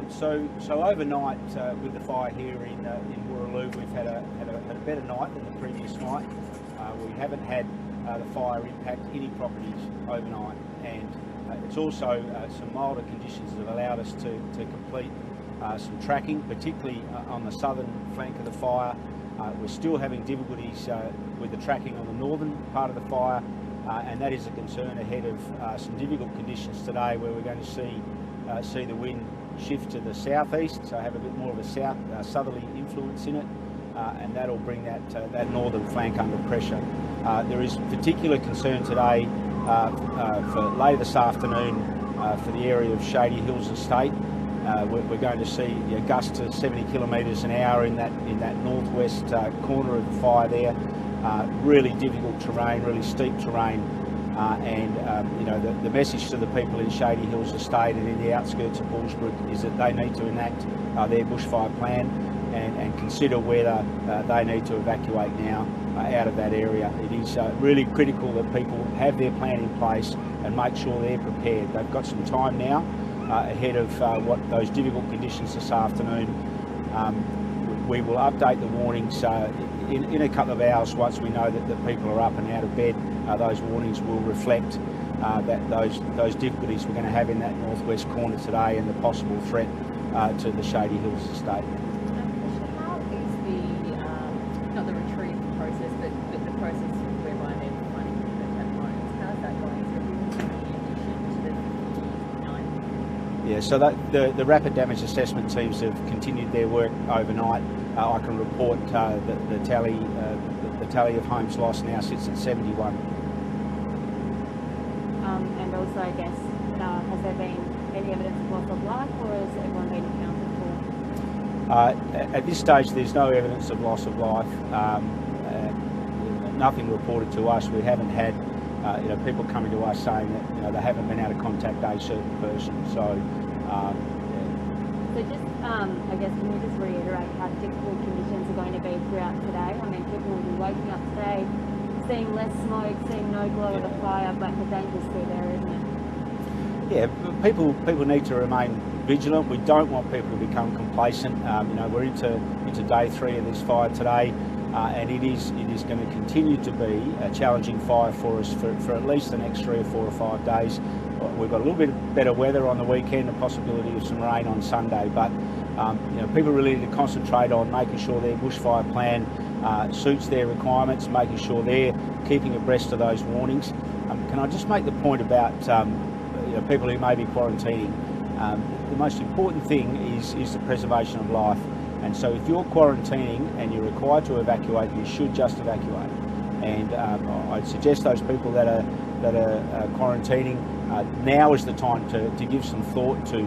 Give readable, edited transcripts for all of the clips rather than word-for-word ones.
So overnight with the fire here in Wooroloo, we've had a better night than the previous night. We haven't had the fire impact any properties overnight, and it's also some milder conditions that have allowed us to complete some tracking, particularly on the southern flank of the fire. We're still having difficulties with the tracking on the northern part of the fire, and that is a concern ahead of some difficult conditions today, where we're going to see the wind shift to the southeast, so have a bit more of a southerly influence in it, and that'll bring that northern flank under pressure. There is particular concern today for later this afternoon for the area of Shady Hills Estate. We're going to see gusts to 70 kilometres an hour in that northwest corner of the fire there. Really difficult terrain, really steep terrain, and the message to the people in Shady Hills Estate and in the outskirts of Bullsbrook is that they need to enact their bushfire plan and consider whether they need to evacuate now out of that area. It is really critical that people have their plan in place and make sure they're prepared. They've got some time now ahead of what those difficult conditions this afternoon. We will update the warnings in a couple of hours once we know that people are up and out of bed. Those warnings will reflect that those difficulties we're going to have in that northwest corner today and the possible threat to the Shady Hills Estate. How is not the retrieve process, but the process whereby they're finding the homes? How's that going? Yeah, so the rapid damage assessment teams have continued their work overnight. I can report the tally of homes lost now sits at 71. And also, I guess, has there been any evidence of loss of life, or has everyone been accounted for? At this stage, there's no evidence of loss of life. Nothing reported to us. We haven't had people coming to us saying that they haven't been able to contact a certain person. So, So just, I guess, can you just reiterate how difficult conditions are going to be throughout today? I mean, people will be waking up today, seeing less smoke, seeing no glow of the fire, but the danger's still there, isn't it? Yeah, people need to remain vigilant. We don't want people to become complacent. We're into day 3 of this fire today. And it is going to continue to be a challenging fire for us for at least the next 3 or 4 or 5 days. We've got a little bit better weather on the weekend, a possibility of some rain on Sunday, but people really need to concentrate on making sure their bushfire plan suits their requirements, making sure they're keeping abreast of those warnings. Can I just make the point about people who may be quarantining? The most important thing is the preservation of life. And so if you're quarantining and you're required to evacuate, you should just evacuate. And I'd suggest those people that are quarantining, now is the time to give some thought to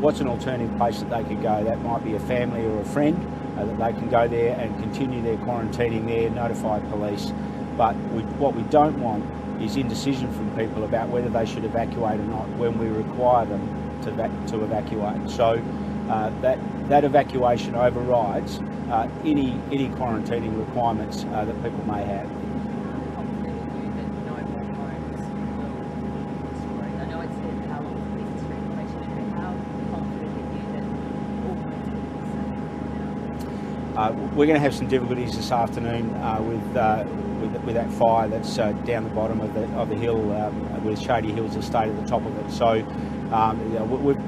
what's an alternative place that they could go. That might be a family or a friend, that they can go there and continue their quarantining there, notify police. But what we don't want is indecision from people about whether they should evacuate or not when we require them to evacuate. So that evacuation overrides any quarantining requirements that people may have. How confident are you that no more homes will destroy? I know it's how long the piece of information, but how confident are you that all homes will be safe? We're going to have some difficulties this afternoon with that fire that's down the bottom of the hill with Shady Hills Estate at the top of it. So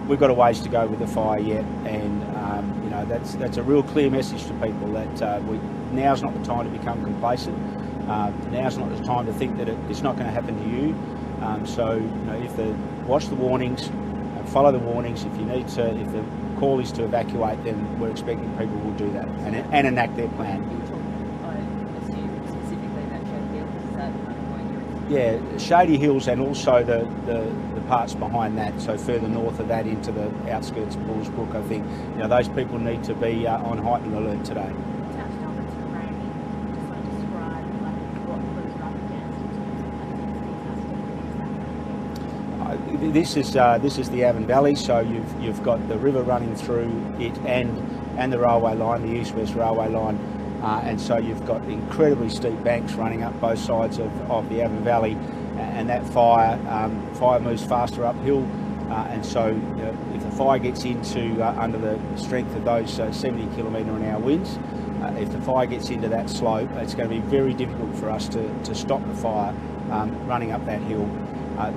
we've got a ways to go with the fire yet, and that's a real clear message to people that now's not the time to become complacent. Now's not the time to think that it's not going to happen to you. Watch the warnings, follow the warnings. If the call is to evacuate, then we're expecting people will do that and enact their plan. Yeah, Shady Hills and also the parts behind that, so further north of that into the outskirts of Bullsbrook. I think those people need to be on heightened alert today. This is the Avon Valley, so you've got the river running through it and the railway line, the east-west railway line. And so you've got incredibly steep banks running up both sides of the Avon Valley, and that fire moves faster uphill and so if the fire gets into under the strength of those 70 km/h winds, if the fire gets into that slope, it's going to be very difficult for us to stop the fire running up that hill.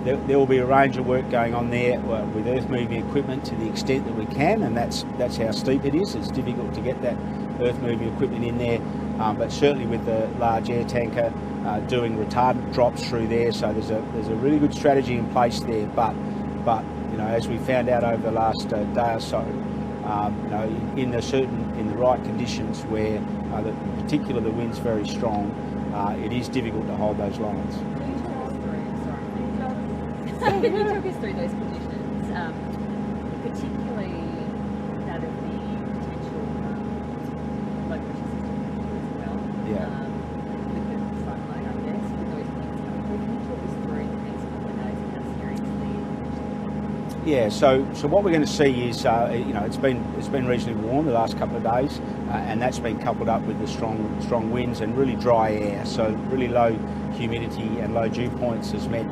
There will be a range of work going on there with earth moving equipment to the extent that we can, and that's how steep it is. It's difficult to get that earth moving equipment in there, but certainly with the large air tanker doing retardant drops through there, so there's a really good strategy in place there. But as we found out over the last day or so, in the right conditions where in particular the wind's very strong, it is difficult to hold those lines. Can you talk us through those conditions, particularly that of the potential low pressure system as well? Yeah. With the cyclone, I guess, with those winds coming through. Can you talk us through the next couple of days and how serious the Yeah, so what we're going to see is, it's been reasonably warm the last couple of days, and that's been coupled up with the strong winds and really dry air. So really low humidity and low dew points has meant,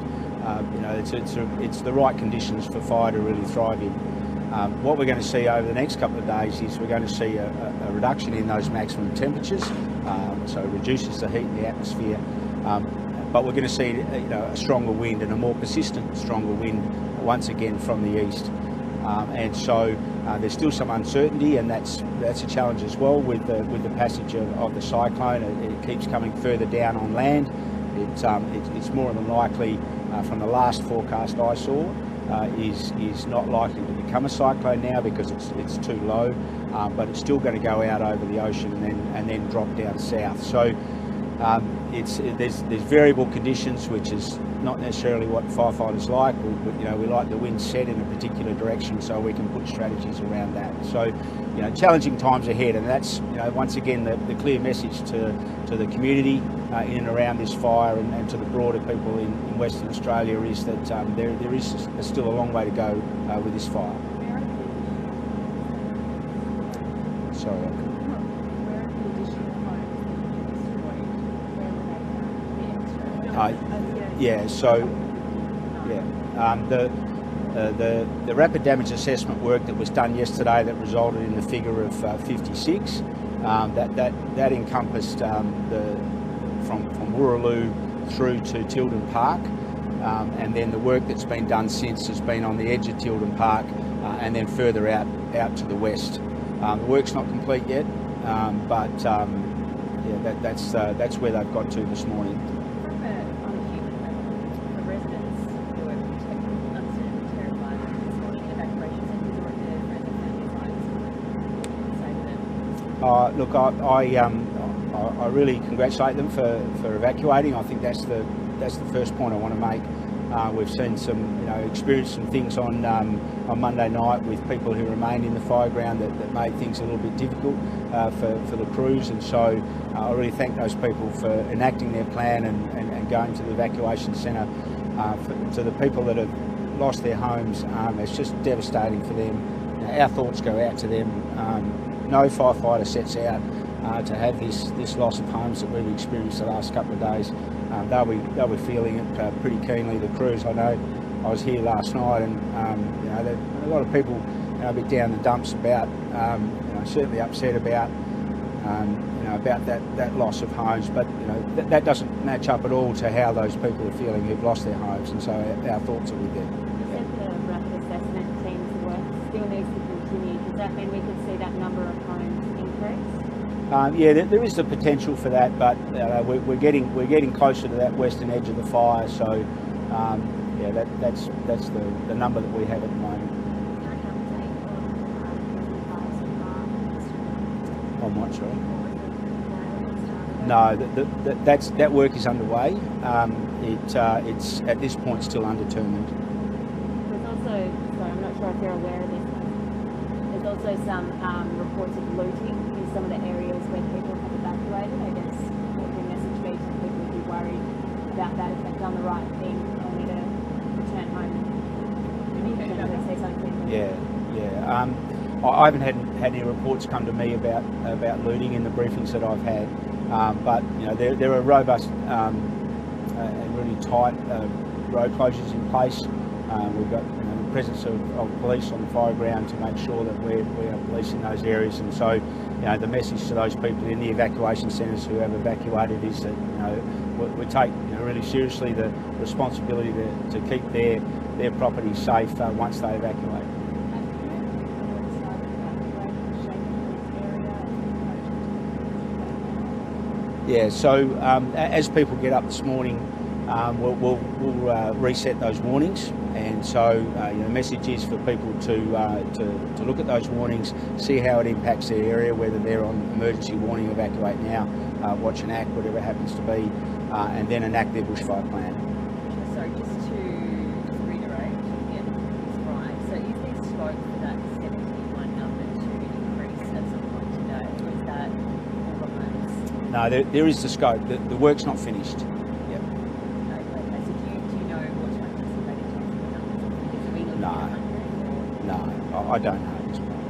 it's the right conditions for fire to really thrive in. What we're going to see over the next couple of days is we're going to see a reduction in those maximum temperatures, so it reduces the heat in the atmosphere. But we're going to see a stronger wind and a more persistent stronger wind once again from the east, and so there's still some uncertainty, and that's a challenge as well with the passage of the cyclone. It keeps coming further down on land. It's more than likely, from the last forecast I saw, is not likely to become a cyclone now because it's too low, but it's still going to go out over the ocean and then drop down south. So there's variable conditions, which is not necessarily what firefighters like. We like the wind set in a particular direction so we can put strategies around that. So challenging times ahead, and that's once again the clear message to the community in and around this fire, and to the broader people in Western Australia, is that there is still a long way to go with this fire. Sorry. The rapid damage assessment work that was done yesterday that resulted in the figure of 56, that encompassed from Wooroloo through to Tilden Park, and then the work that's been done since has been on the edge of Tilden Park, and then further out to the west. The work's not complete yet, but that's where they've got to this morning. Look, I really congratulate them for evacuating. I think that's the first point I want to make. We've seen experienced some things on Monday night with people who remained in the fireground that made things a little bit difficult for the crews, and so I really thank those people for enacting their plan and going to the evacuation centre. To the people that have lost their homes, it's just devastating for them. Our thoughts go out to them. No firefighter sets out to have this loss of homes that we've experienced the last couple of days. They'll be feeling it pretty keenly. The crews, I know, I was here last night, and a lot of people a bit down the dumps about, certainly upset about that loss of homes, but that doesn't match up at all to how those people are feeling who've lost their homes, and so our thoughts are with them. You said the rapid assessment team's work still needs to continue. Does that mean we could see that number of homes increase? There is the potential for that, but we're getting closer to that western edge of the fire. So that's the number that we have at the moment. On what, sorry? No, that work is underway. It's at this point still undetermined. There's also, sorry, I'm not sure if you're aware of this. There's also some reports of looting in some of the areas where people have evacuated. I guess what would your message be to people who be worried about that, if they've done the right thing, only to return home and potentially say something? I haven't had any reports come to me about looting in the briefings that I've had, but there are robust and really tight road closures in place. We've got presence of police on the fire ground to make sure that we are policing those areas. And so, you know, the message to those people in the evacuation centres who have evacuated is that, you know, we take, you know, really seriously the responsibility to keep their property safe once they evacuate. Yeah, so as people get up this morning, we'll reset those warnings, and so you know, the message is for people to look at those warnings, see how it impacts their area, whether they're on emergency warning, evacuate now, watch and act, whatever it happens to be, and then enact their bushfire plan. So just to reiterate, get this right, so is there scope for that 71 number to increase at some point today, or is that all behind us? No, there is the scope. The work's not finished. Yep. Okay, so do you know what to anticipate in terms of the numbers? Because are we looking at 100 or? No, I don't know at this point.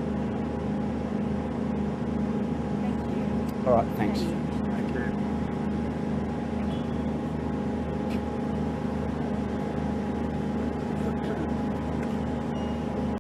Thank you. All right, thanks.